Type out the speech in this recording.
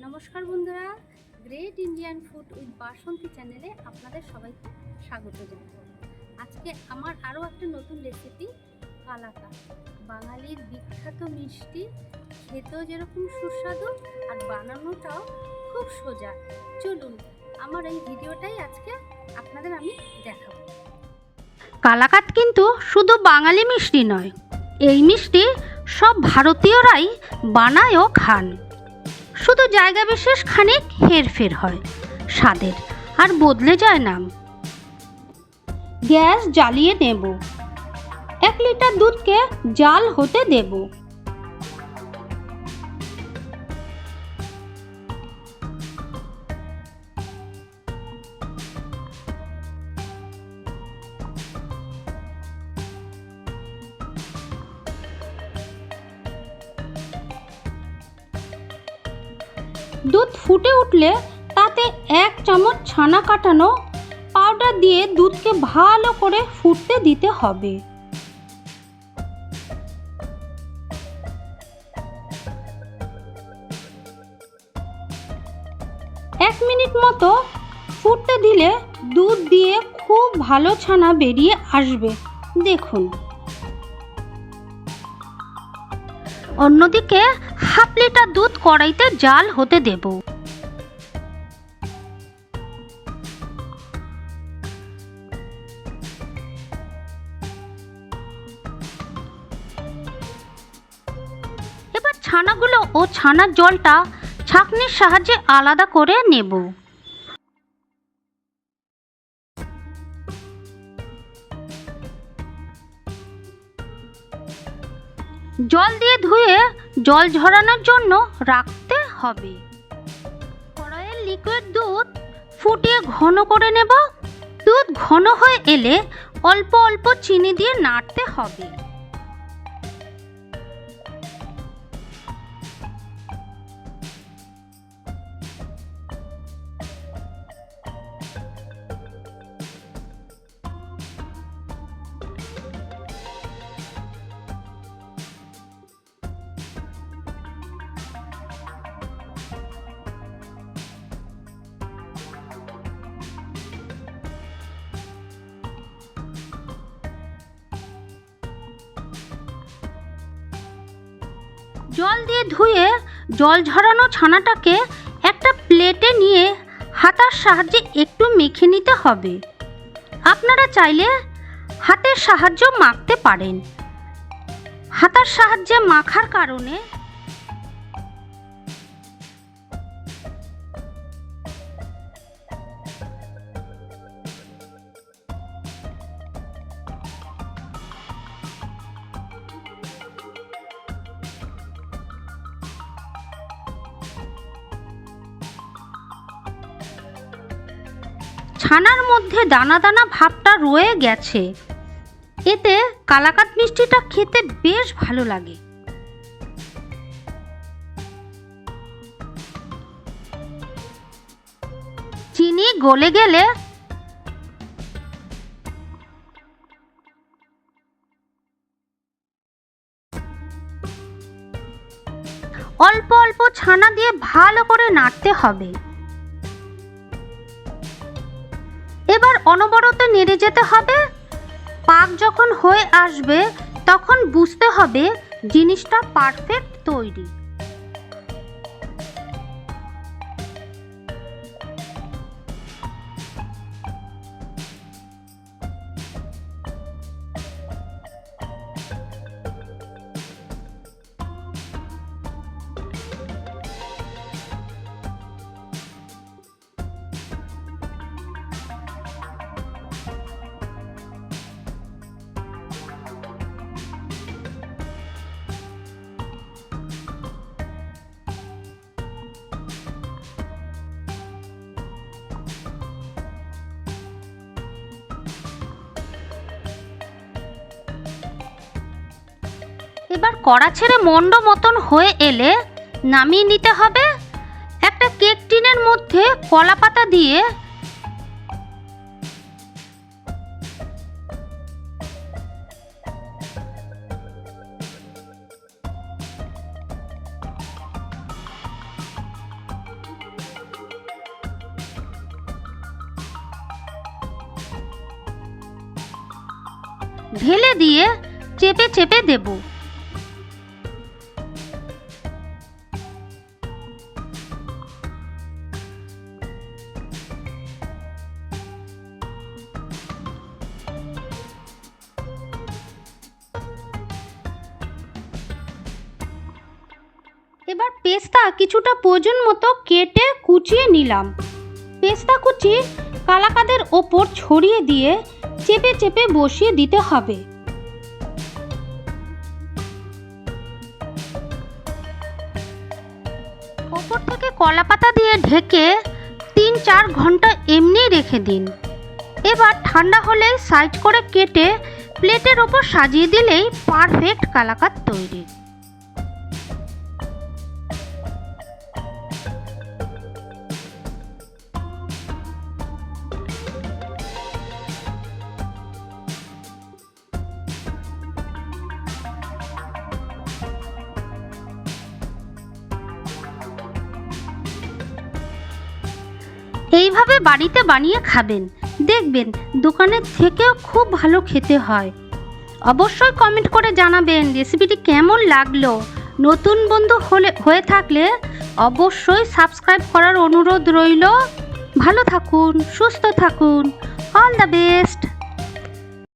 নমস্কার বন্ধুরা, great Indian food with বাসন্তী চ্যানেলে আপনাদের সবাইকে স্বাগত জানাই। আজকে আমার আরও একটা নতুন রেসিপি, কালাকাঁদ। বাঙালির বিখ্যাত মিষ্টি, খেতেও যেরকম সুস্বাদু আর বানানোটাও খুব সোজা। চলুন আমার এই ভিডিওটাই আজকে আপনাদের আমি দেখাবো। কালাকাঁদ কিন্তু শুধু বাঙালি মিষ্টি নয়, এই মিষ্টি সব ভারতীয়রাই বানায় ও খান। শুধু জায়গা বিশেষ খানিক হেরফের হয় স্বাদের, আর বদলে যায় নাম। গ্যাস জ্বালিয়ে নেব, 1 লিটার দুধকে জাল হতে দেব। দুধ ফুটে উঠলে তাতে 1 চামচ ছানা কাটানো পাউডার দিয়ে দুধকে ভালো করে ফুটতে দিতে হবে। এক মিনিট মতো ফুটতে দিলে দুধ দিয়ে খুব ভালো ছানা বেরিয়ে আসবে। দেখুন, অন্যদিকে 1/2 লিটার দুধ কড়াইতে জাল হতে দেব। এবার ছানাগুলো ও ছানার জলটা ছাঁকনির সাহায্যে আলাদা করে নেব। জল দিয়ে ধুয়ে জল ঝরানোর জন্য রাখতে হবে। কড়াইয়ের লিকুইড দুধ ফুটিয়ে ঘন করে নেব। দুধ ঘন হয়ে এলে অল্প অল্প চিনি দিয়ে নাড়তে হবে। জল দিয়ে ধুয়ে জল ঝরানো ছানাটাকে একটা প্লেটে নিয়ে হাতার সাহায্যে একটু মেখে নিতে হবে। আপনারা চাইলে হাতের সাহায্যে মাখতে পারেন। হাতার সাহায্যে মাখার কারণে ছানার মধ্যে দানা দানা ভাবটা রয়ে গেছে। এতে কালাকাঁদ মিষ্টিটা খেতে বেশ ভালো লাগে। চিনি গলে গেলে অল্প অল্প ছানা দিয়ে ভালো করে নাড়তে হবে। এবার অনবরত নেড়ে যেতে হবে। পাক যখন হয়ে আসবে তখন বুঝতে হবে জিনিসটা পারফেক্ট তৈরি। এবার কড়া ছেড়ে মন্ড মতন হয়ে এলে নামিয়ে নিতে হবে। একটা কেক টিনের মধ্যে কলা পাতা দিয়ে ঢেলে দিয়ে চেপে চেপে দেব। এবার পেস্তা কিছুটা প্রয়োজন মতো কেটে কুচিয়ে নিলাম। পেস্তা কুচি কালাকাঁদের ওপর ছড়িয়ে দিয়ে চেপে চেপে বসিয়ে দিতে হবে। ওপর থেকে কলা পাতা দিয়ে ঢেকে 3-4 ঘন্টা এমনি রেখে দিন। এবার ঠান্ডা হলে সাইজ করে কেটে প্লেটের ওপর সাজিয়ে দিলেই পারফেক্ট কালাকাঁদ তৈরি। এইভাবে বাড়িতে বানিয়ে খাবেন, দেখবেন দোকানের থেকেও খুব ভালো খেতে হয়। অবশ্যই কমেন্ট করে জানাবেন রেসিপিটি কেমন লাগলো। নতুন বন্ধু হয়ে থাকলে অবশ্যই সাবস্ক্রাইব করার অনুরোধ রইল। ভালো থাকুন, সুস্থ থাকুন। All the best.